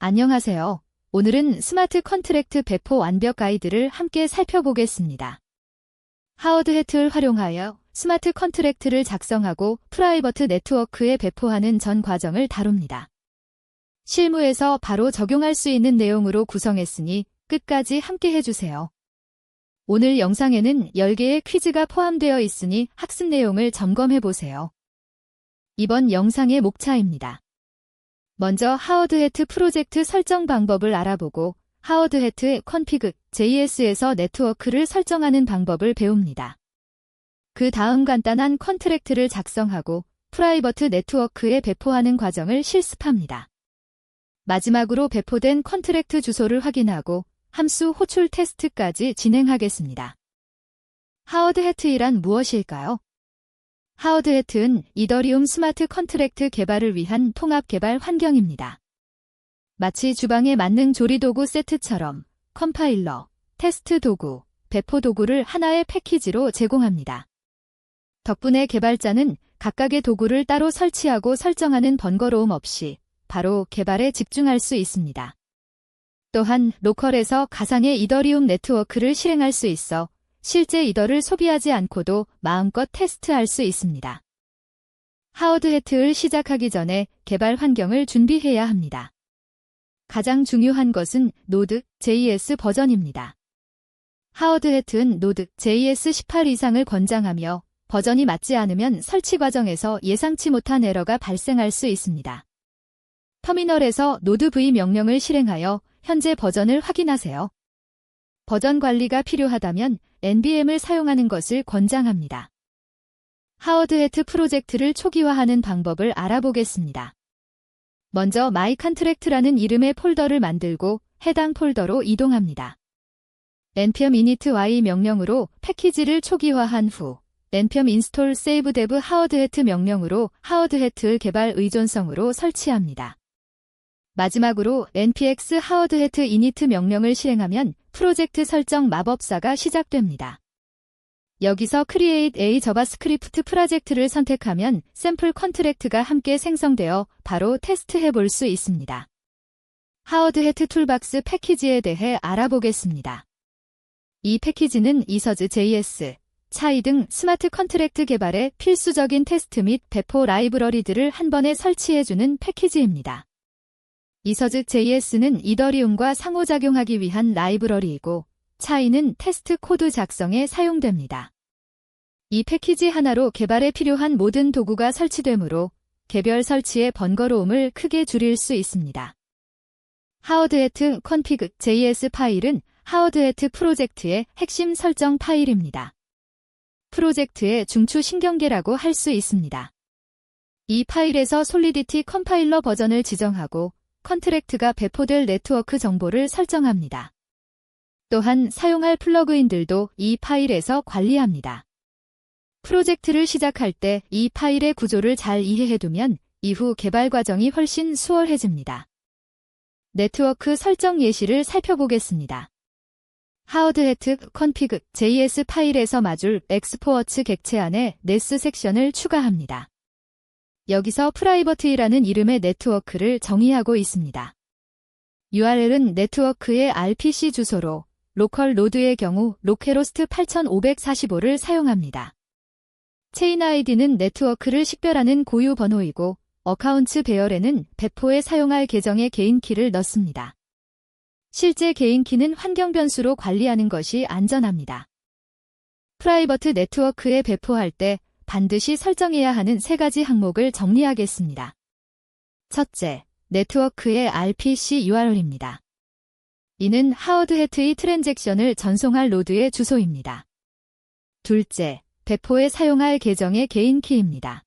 안녕하세요. 오늘은 스마트 컨트랙트 배포 완벽 가이드를 함께 살펴보겠습니다. 하워드 해트를 활용하여 스마트 컨트랙트를 작성하고 프라이버트 네트워크에 배포하는 전 과정을 다룹니다. 실무에서 바로 적용할 수 있는 내용으로 구성했으니 끝까지 함께 해주세요. 오늘 영상에는 10개의 퀴즈가 포함되어 있으니 학습 내용을 점검해보세요. 이번 영상의 목차입니다. 먼저 하워드 해트 프로젝트 설정 방법을 알아보고 하워드 해트의 config JS에서 네트워크를 설정하는 방법을 배웁니다. 그 다음 간단한 컨트랙트를 작성하고 프라이버트 네트워크에 배포하는 과정을 실습합니다. 마지막으로 배포된 컨트랙트 주소를 확인하고 함수 호출 테스트까지 진행하겠습니다. 하워드 해트이란 무엇일까요? 하워드 해트는 이더리움 스마트 컨트랙트 개발을 위한 통합 개발 환경입니다. 마치 주방의 만능 조리도구 세트처럼 컴파일러, 테스트 도구, 배포 도구를 하나의 패키지로 제공합니다. 덕분에 개발자는 각각의 도구를 따로 설치하고 설정하는 번거로움 없이 바로 개발에 집중할 수 있습니다. 또한 로컬에서 가상의 이더리움 네트워크를 실행할 수 있어 실제 이더를 소비하지 않고도 마음껏 테스트할 수 있습니다. 하워드 해트를 시작하기 전에 개발 환경을 준비해야 합니다. 가장 중요한 것은 노드 JS 버전입니다. 하워드 해트는 노드 JS 18 이상을 권장하며 버전이 맞지 않으면 설치 과정에서 예상치 못한 에러가 발생할 수 있습니다. 터미널에서 노드 V 명령을 실행하여 현재 버전을 확인하세요. 버전 관리가 필요하다면 NVM을 사용하는 것을 권장합니다. 하워드 해트 프로젝트를 초기화하는 방법을 알아보겠습니다. 먼저 My Contract라는 이름의 폴더를 만들고 해당 폴더로 이동합니다. npm init y 명령으로 패키지를 초기화한 후 npm install save dev 하워드 해트 명령으로 하워드 해트 개발 의존성으로 설치합니다. 마지막으로 npx 하워드 해트 init 명령을 실행하면 프로젝트 설정 마법사가 시작됩니다. 여기서 Create a JavaScript 프로젝트를 선택하면 샘플 컨트랙트가 함께 생성되어 바로 테스트해 볼 수 있습니다. 하워드 해트 툴박스 패키지에 대해 알아보겠습니다. 이 패키지는 이서즈 JS, 차이 등 스마트 컨트랙트 개발에 필수적인 테스트 및 배포 라이브러리들을 한 번에 설치해주는 패키지입니다. 이서즈 JS는 이더리움과 상호작용하기 위한 라이브러리이고 차이는 테스트 코드 작성에 사용됩니다. 이 패키지 하나로 개발에 필요한 모든 도구가 설치되므로 개별 설치의 번거로움을 크게 줄일 수 있습니다. 하워드 해트 config JS 파일은 하워드 해트 프로젝트의 핵심 설정 파일입니다. 프로젝트의 중추 신경계라고 할 수 있습니다. 이 파일에서 솔리디티 컴파일러 버전을 지정하고 컨트랙트가 배포될 네트워크 정보를 설정합니다. 또한 사용할 플러그인들도 이 파일에서 관리합니다. 프로젝트를 시작할 때 이 파일의 구조를 잘 이해해두면 이후 개발 과정이 훨씬 수월해집니다. 네트워크 설정 예시를 살펴보겠습니다. 하워드 해트 config JS 파일에서 마줄 엑스포어츠 객체 안에 네스 섹션을 추가합니다. 여기서 프라이버트이라는 이름의 네트워크를 정의하고 있습니다. URL은 네트워크의 RPC 주소로 로컬 로드의 경우 로케로스트 8545를 사용합니다. 체인 ID는 네트워크를 식별하는 고유 번호이고 어카운츠 배열에는 배포에 사용할 계정의 개인키를 넣습니다. 실제 개인키는 환경 변수로 관리하는 것이 안전합니다. 프라이버트 네트워크에 배포할 때 반드시 설정해야 하는 3가지 항목을 정리하겠습니다. 첫째, 네트워크의 RPC URL입니다. 이는 하워드 해트의 트랜잭션을 전송할 노드의 주소입니다. 둘째, 배포에 사용할 계정의 개인키입니다.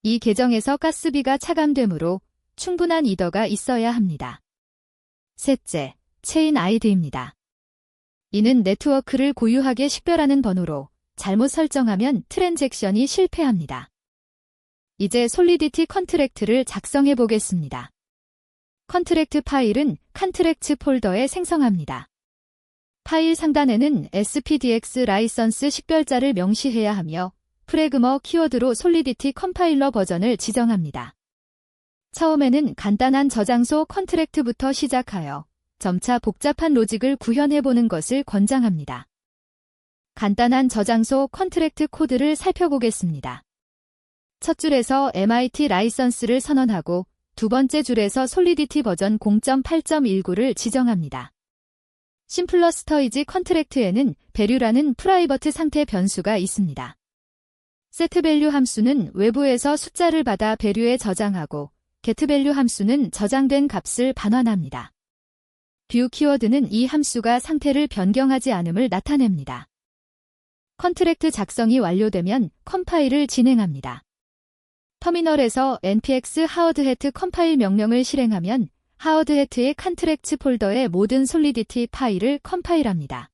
이 계정에서 가스비가 차감되므로 충분한 이더가 있어야 합니다. 셋째, 체인 ID입니다. 이는 네트워크를 고유하게 식별하는 번호로 잘못 설정하면 트랜잭션이 실패합니다. 이제 솔리디티 컨트랙트를 작성해 보겠습니다. 컨트랙트 파일은 컨트랙트 폴더에 생성합니다. 파일 상단에는 SPDX 라이선스 식별자를 명시해야 하며 프래그머 키워드로 솔리디티 컴파일러 버전을 지정합니다. 처음에는 간단한 저장소 컨트랙트부터 시작하여 점차 복잡한 로직을 구현해보는 것을 권장합니다. 간단한 저장소 컨트랙트 코드를 살펴보겠습니다. 첫 줄에서 MIT 라이선스를 선언하고 두 번째 줄에서 솔리디티 버전 0.8.19를 지정합니다. 심플러 스토리지 컨트랙트에는 밸류라는 프라이버트 상태 변수가 있습니다. setValue 함수는 외부에서 숫자를 받아 밸류에 저장하고 getValue 함수는 저장된 값을 반환합니다. view 키워드는 이 함수가 상태를 변경하지 않음을 나타냅니다. 컨트랙트 작성이 완료되면 컴파일을 진행합니다. 터미널에서 npx hardhat 컴파일 명령을 실행하면 hardhat의 컨트랙트 폴더의 모든 솔리디티 파일을 컴파일합니다.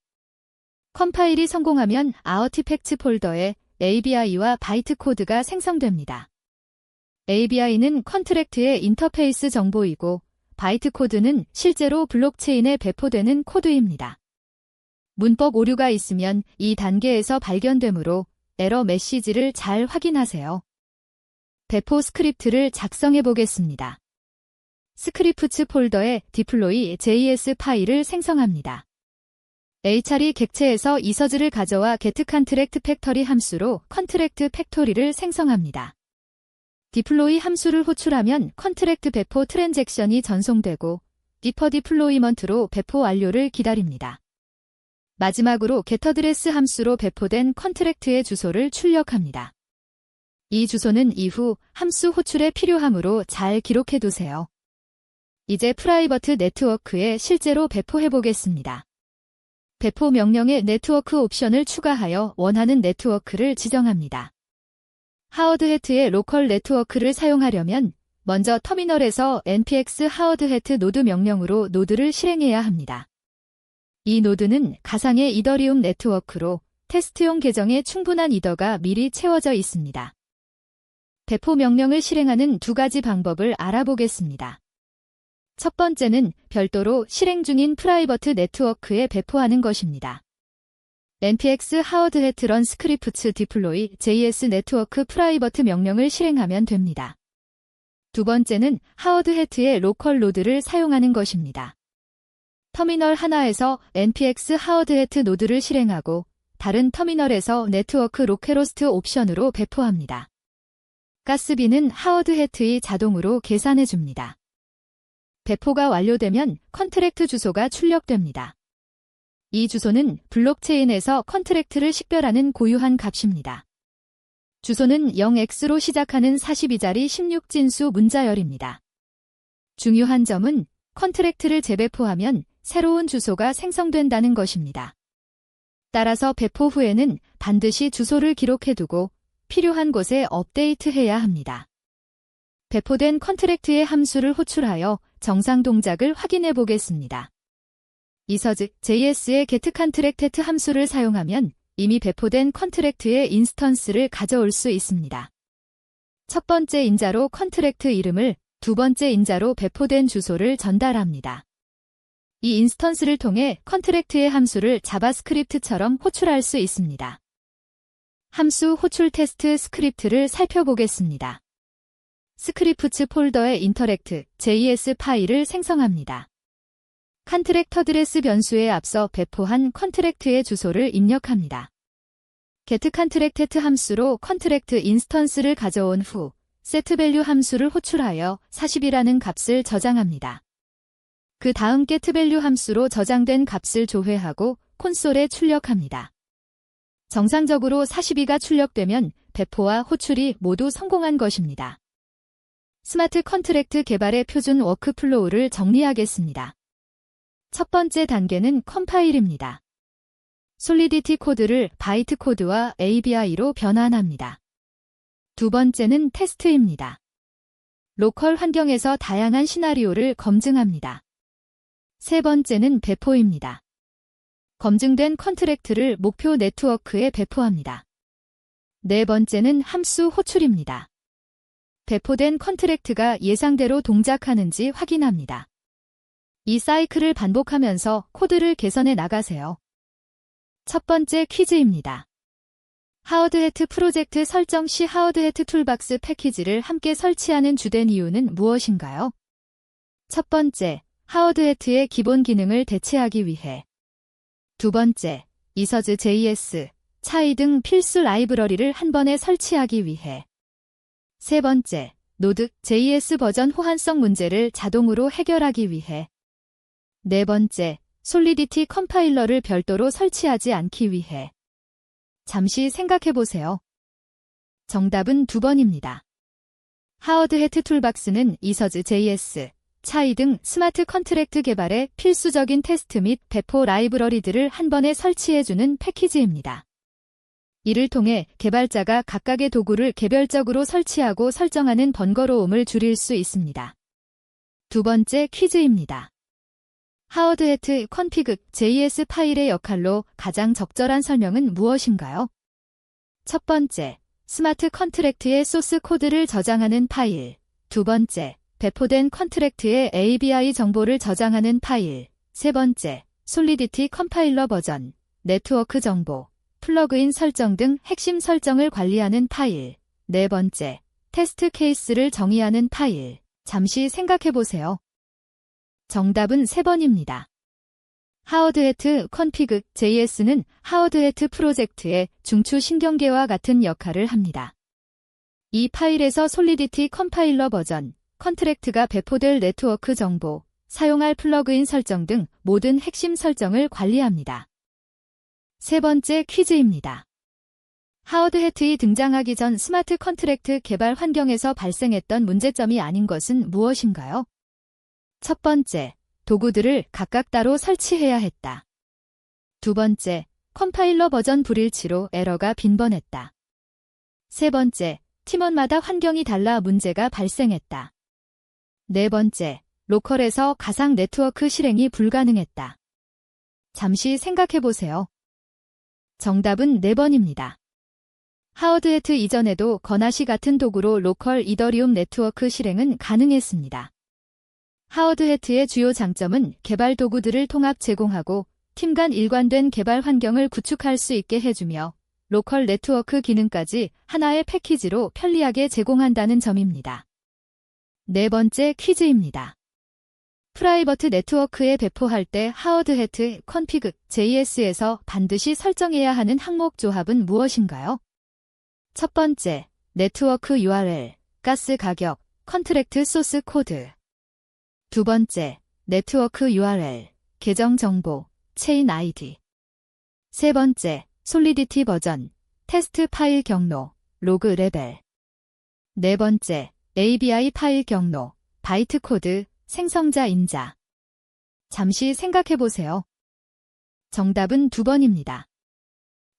컴파일이 성공하면 아티팩트 폴더에 ABI와 바이트 코드가 생성됩니다. ABI는 컨트랙트의 인터페이스 정보이고 바이트 코드는 실제로 블록체인에 배포되는 코드입니다. 문법 오류가 있으면 이 단계에서 발견되므로 에러 메시지를 잘 확인하세요. 배포 스크립트를 작성해 보겠습니다. 스크립츠 폴더에 deploy.js 파일을 생성합니다. HR이 객체에서 이서즈를 가져와 getContractFactory 함수로 컨트랙트 팩토리를 생성합니다. deploy 함수를 호출하면 컨트랙트 배포 트랜잭션이 전송되고 defer deployment로 배포 완료를 기다립니다. 마지막으로 getAddress 함수로 배포된 컨트랙트의 주소를 출력합니다. 이 주소는 이후 함수 호출에 필요하므로 잘 기록해 두세요. 이제 프라이버트 네트워크에 실제로 배포해 보겠습니다. 배포 명령에 네트워크 옵션을 추가하여 원하는 네트워크를 지정합니다. 하워드해트의 로컬 네트워크를 사용하려면 먼저 터미널에서 npx hardhat 노드 명령으로 노드를 실행해야 합니다. 이 노드는 가상의 이더리움 네트워크로 테스트용 계정에 충분한 이더가 미리 채워져 있습니다. 배포 명령을 실행하는 두 가지 방법을 알아보겠습니다. 첫 번째는 별도로 실행 중인 프라이버트 네트워크에 배포하는 것입니다. npx hardhat run scripts deploy js 네트워크 프라이버트 명령을 실행하면 됩니다. 두 번째는 hardhat의 로컬 노드를 사용하는 것입니다. 터미널 하나에서 npx hardhat 노드를 실행하고 다른 터미널에서 네트워크 로컬호스트 옵션으로 배포합니다. 가스비는 hardhat이 자동으로 계산해줍니다. 배포가 완료되면 컨트랙트 주소가 출력됩니다. 이 주소는 블록체인에서 컨트랙트를 식별하는 고유한 값입니다. 주소는 0x로 시작하는 42자리 16진수 문자열입니다. 중요한 점은 컨트랙트를 재배포하면 새로운 주소가 생성된다는 것입니다. 따라서 배포 후에는 반드시 주소를 기록해두고 필요한 곳에 업데이트해야 합니다. 배포된 컨트랙트의 함수를 호출하여 정상 동작을 확인해 보겠습니다. 이서즈 JS의 getContracted 함수를 사용하면 이미 배포된 컨트랙트의 인스턴스를 가져올 수 있습니다. 첫 번째 인자로 컨트랙트 이름을, 두 번째 인자로 배포된 주소를 전달합니다. 이 인스턴스를 통해 컨트랙트의 함수를 자바스크립트처럼 호출할 수 있습니다. 함수 호출 테스트 스크립트를 살펴보겠습니다. 스크립츠 폴더에 인터랙트 JS 파일을 생성합니다. 컨트랙트 어드레스 변수에 앞서 배포한 컨트랙트의 주소를 입력합니다. getContracted 함수로 컨트랙트 인스턴스를 가져온 후 setValue 함수를 호출하여 40이라는 값을 저장합니다. 그 다음 getValue 함수로 저장된 값을 조회하고 콘솔에 출력합니다. 정상적으로 42가 출력되면 배포와 호출이 모두 성공한 것입니다. 스마트 컨트랙트 개발의 표준 워크플로우를 정리하겠습니다. 첫 번째 단계는 컴파일입니다. 솔리디티 코드를 바이트 코드와 ABI로 변환합니다. 두 번째는 테스트입니다. 로컬 환경에서 다양한 시나리오를 검증합니다. 세 번째는 배포입니다. 검증된 컨트랙트를 목표 네트워크에 배포합니다. 네 번째는 함수 호출입니다. 배포된 컨트랙트가 예상대로 동작하는지 확인합니다. 이 사이클을 반복하면서 코드를 개선해 나가세요. 첫 번째 퀴즈입니다. 하워드해트 프로젝트 설정 시 하워드해트 툴박스 패키지를 함께 설치하는 주된 이유는 무엇인가요? 첫 번째, 하워드해트의 기본 기능을 대체하기 위해. 두 번째, 이서즈 JS, 차이 등 필수 라이브러리를 한 번에 설치하기 위해. 세 번째, 노드 JS 버전 호환성 문제를 자동으로 해결하기 위해. 네 번째, 솔리디티 컴파일러를 별도로 설치하지 않기 위해. 잠시 생각해보세요. 정답은 2번입니다. 하워드해트 툴박스는 이서즈 JS, 차이 등 스마트 컨트랙트 개발에 필수적인 테스트 및 배포 라이브러리들을 한 번에 설치해주는 패키지입니다. 이를 통해 개발자가 각각의 도구를 개별적으로 설치하고 설정하는 번거로움을 줄일 수 있습니다. 두 번째 퀴즈입니다. 하워드해트 config JS 파일의 역할로 가장 적절한 설명은 무엇인가요? 첫 번째, 스마트 컨트랙트의 소스 코드를 저장하는 파일. 두 번째, 배포된 컨트랙트의 ABI 정보를 저장하는 파일. 세 번째, 솔리디티 컴파일러 버전, 네트워크 정보, 플러그인 설정 등 핵심 설정을 관리하는 파일. 네 번째, 테스트 케이스를 정의하는 파일. 잠시 생각해보세요. 정답은 3번입니다. 하워드해트 config JS는 하워드해트 프로젝트의 중추 신경계와 같은 역할을 합니다. 이 파일에서 솔리디티 컴파일러 버전, 컨트랙트가 배포될 네트워크 정보, 사용할 플러그인 설정 등 모든 핵심 설정을 관리합니다. 세 번째 퀴즈입니다. 하워드해트이 등장하기 전 스마트 컨트랙트 개발 환경에서 발생했던 문제점이 아닌 것은 무엇인가요? 첫 번째, 도구들을 각각 따로 설치해야 했다. 두 번째, 컴파일러 버전 불일치로 에러가 빈번했다. 세 번째, 팀원마다 환경이 달라 문제가 발생했다. 네 번째, 로컬에서 가상 네트워크 실행이 불가능했다. 잠시 생각해보세요. 정답은 4번입니다. 하워드해트 이전에도 거나시 같은 도구로 로컬 이더리움 네트워크 실행은 가능했습니다. 하워드해트의 주요 장점은 개발 도구들을 통합 제공하고 팀 간 일관된 개발 환경을 구축할 수 있게 해주며 로컬 네트워크 기능까지 하나의 패키지로 편리하게 제공한다는 점입니다. 네 번째 퀴즈입니다. 프라이버트 네트워크에 배포할 때 하워드해트 config JS에서 반드시 설정해야 하는 항목 조합은 무엇인가요? 첫 번째, 네트워크 URL, 가스 가격, 컨트랙트 소스 코드. 두 번째, 네트워크 URL, 계정 정보, 체인 ID. 세 번째, 솔리디티 버전, 테스트 파일 경로, 로그 레벨. 네 번째, ABI 파일 경로, 바이트 코드, 생성자 인자. 잠시 생각해보세요. 정답은 2번입니다.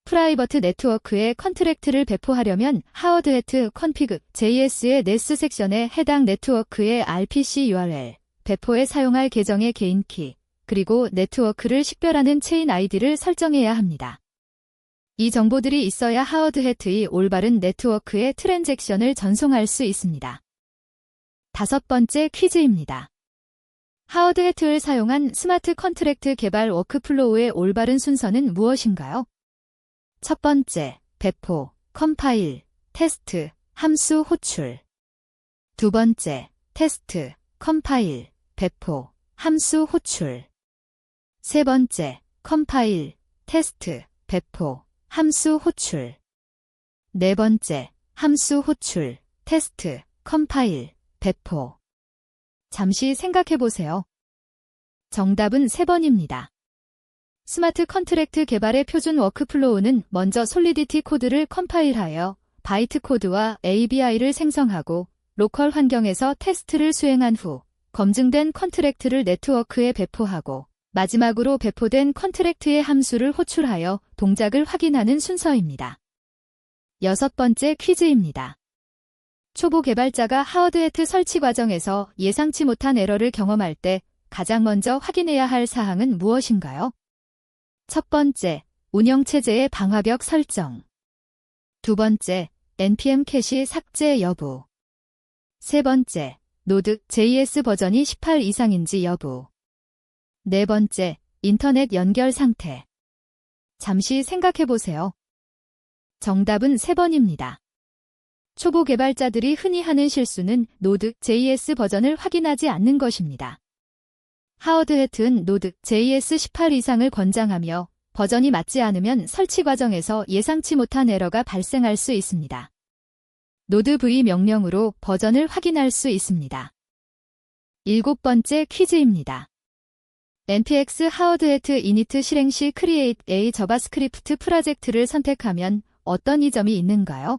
프라이버트 네트워크에 컨트랙트를 배포하려면 하워드해트 config JS의 네스 섹션에 해당 네트워크의 RPC URL, 배포에 사용할 계정의 개인키, 그리고 네트워크를 식별하는 체인 아이디를 설정해야 합니다. 이 정보들이 있어야 하워드해트의 올바른 네트워크의 트랜잭션을 전송할 수 있습니다. 다섯 번째 퀴즈입니다. 하워드해트를 사용한 스마트 컨트랙트 개발 워크플로우의 올바른 순서는 무엇인가요? 첫 번째, 배포, 컴파일, 테스트, 함수 호출. 두 번째, 테스트, 컴파일, 배포, 함수 호출. 세 번째, 컴파일, 테스트, 배포, 함수 호출. 네 번째, 함수 호출, 테스트, 컴파일, 배포. 잠시 생각해보세요. 정답은 3번입니다. 스마트 컨트랙트 개발의 표준 워크플로우는 먼저 솔리디티 코드를 컴파일하여 바이트 코드와 ABI를 생성하고 로컬 환경에서 테스트를 수행한 후 검증된 컨트랙트를 네트워크에 배포하고 마지막으로 배포된 컨트랙트의 함수를 호출하여 동작을 확인하는 순서입니다. 여섯 번째 퀴즈입니다. 초보 개발자가 하워드해트 설치 과정에서 예상치 못한 에러를 경험할 때 가장 먼저 확인해야 할 사항은 무엇인가요? 첫 번째, 운영체제의 방화벽 설정. 두 번째, npm 캐시 삭제 여부. 세 번째, 노드 JS 버전이 18 이상인지 여부. 네 번째, 인터넷 연결 상태. 잠시 생각해보세요. 정답은 3번입니다. 초보 개발자들이 흔히 하는 실수는 Node.js 버전을 확인하지 않는 것입니다. 하워드헤트는 Node.js 18 이상을 권장하며 버전이 맞지 않으면 설치 과정에서 예상치 못한 에러가 발생할 수 있습니다. node-v 명령으로 버전을 확인할 수 있습니다. 7번째 퀴즈입니다. npx 하워드헤트 init 실행 시 create a 자바스크립트 프로젝트를 선택하면 어떤 이점이 있는가요?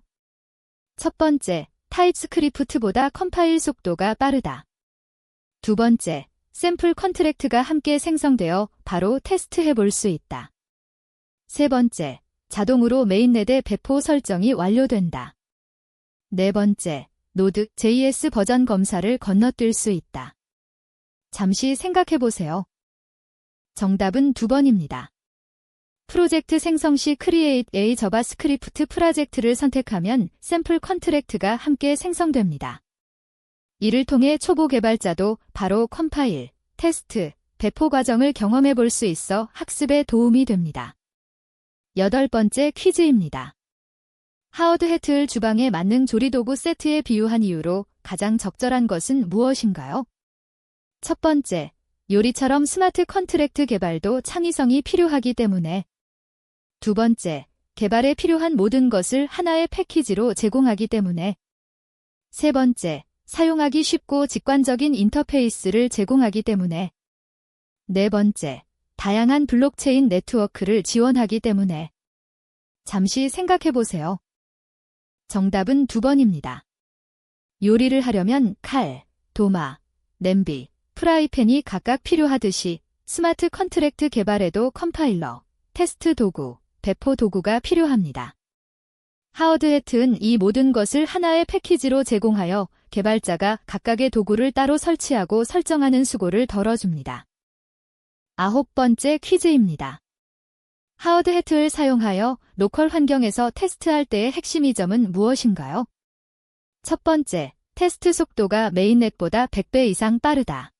첫 번째, 타입스크립트보다 컴파일 속도가 빠르다. 두 번째, 샘플 컨트랙트가 함께 생성되어 바로 테스트해 볼 수 있다. 세 번째, 자동으로 메인넷의 배포 설정이 완료된다. 네 번째, Node.js 버전 검사를 건너뛸 수 있다. 잠시 생각해 보세요. 정답은 2번입니다. 프로젝트 생성 시 Create a 자바스크립트 프로젝트를 선택하면 샘플 컨트랙트가 함께 생성됩니다. 이를 통해 초보 개발자도 바로 컴파일, 테스트, 배포 과정을 경험해 볼 수 있어 학습에 도움이 됩니다. 8번째 퀴즈입니다. 하워드헤트를 주방의 만능 조리도구 세트에 비유한 이유로 가장 적절한 것은 무엇인가요? 첫 번째, 요리처럼 스마트 컨트랙트 개발도 창의성이 필요하기 때문에. 두 번째, 개발에 필요한 모든 것을 하나의 패키지로 제공하기 때문에. 세 번째, 사용하기 쉽고 직관적인 인터페이스를 제공하기 때문에. 네 번째, 다양한 블록체인 네트워크를 지원하기 때문에. 잠시 생각해 보세요. 정답은 2번입니다. 요리를 하려면 칼, 도마, 냄비, 프라이팬이 각각 필요하듯이 스마트 컨트랙트 개발에도 컴파일러, 테스트 도구, 배포 도구가 필요합니다. 하워드헤트는 이 모든 것을 하나의 패키지로 제공하여 개발자가 각각의 도구를 따로 설치하고 설정하는 수고를 덜어줍니다. 9번째 퀴즈입니다. 하워드헤트를 사용하여 로컬 환경에서 테스트할 때의 핵심 이점은 무엇인가요? 첫 번째, 테스트 속도가 메인넷보다 100배 이상 빠르다.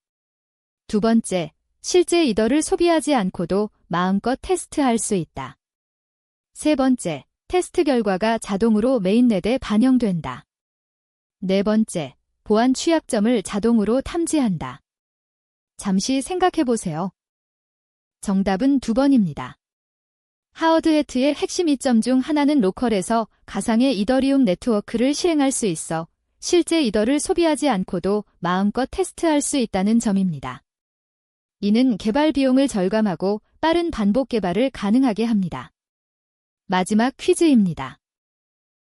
두 번째, 실제 이더를 소비하지 않고도 마음껏 테스트할 수 있다. 세 번째, 테스트 결과가 자동으로 메인넷에 반영된다. 네 번째, 보안 취약점을 자동으로 탐지한다. 잠시 생각해 보세요. 정답은 2번입니다. 하워드헤트의 핵심 이점 중 하나는 로컬에서 가상의 이더리움 네트워크를 실행할 수 있어 실제 이더를 소비하지 않고도 마음껏 테스트할 수 있다는 점입니다. 이는 개발 비용을 절감하고 빠른 반복 개발을 가능하게 합니다. 마지막 퀴즈입니다.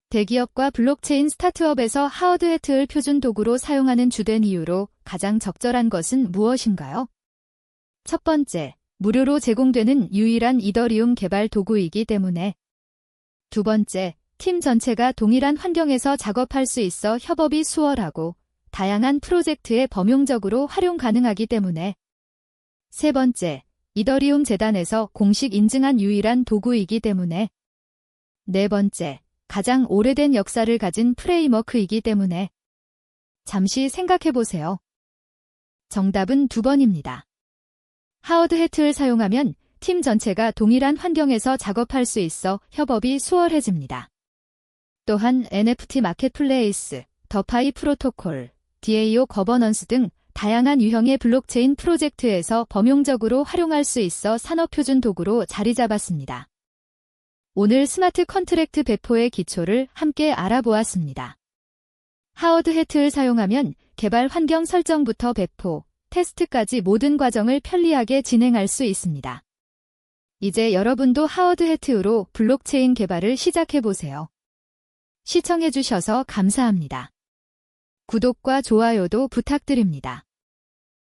대기업과 블록체인 스타트업에서 하워드헤트를 표준 도구로 사용하는 주된 이유로 가장 적절한 것은 무엇인가요? 첫 번째, 무료로 제공되는 유일한 이더리움 개발 도구이기 때문에. 두 번째, 팀 전체가 동일한 환경에서 작업할 수 있어 협업이 수월하고 다양한 프로젝트에 범용적으로 활용 가능하기 때문에. 세 번째, 이더리움 재단에서 공식 인증한 유일한 도구이기 때문에. 네 번째, 가장 오래된 역사를 가진 프레임워크이기 때문에. 잠시 생각해 보세요. 정답은 2번입니다. 하워드헤트를 사용하면 팀 전체가 동일한 환경에서 작업할 수 있어 협업이 수월해집니다. 또한 NFT 마켓플레이스, 더파이 프로토콜, DAO 거버넌스 등 다양한 유형의 블록체인 프로젝트에서 범용적으로 활용할 수 있어 산업표준 도구로 자리 잡았습니다. 오늘 스마트 컨트랙트 배포의 기초를 함께 알아보았습니다. 하워드헤트를 사용하면 개발 환경 설정부터 배포, 테스트까지 모든 과정을 편리하게 진행할 수 있습니다. 이제 여러분도 하워드헤트로 블록체인 개발을 시작해보세요. 시청해주셔서 감사합니다. 구독과 좋아요도 부탁드립니다.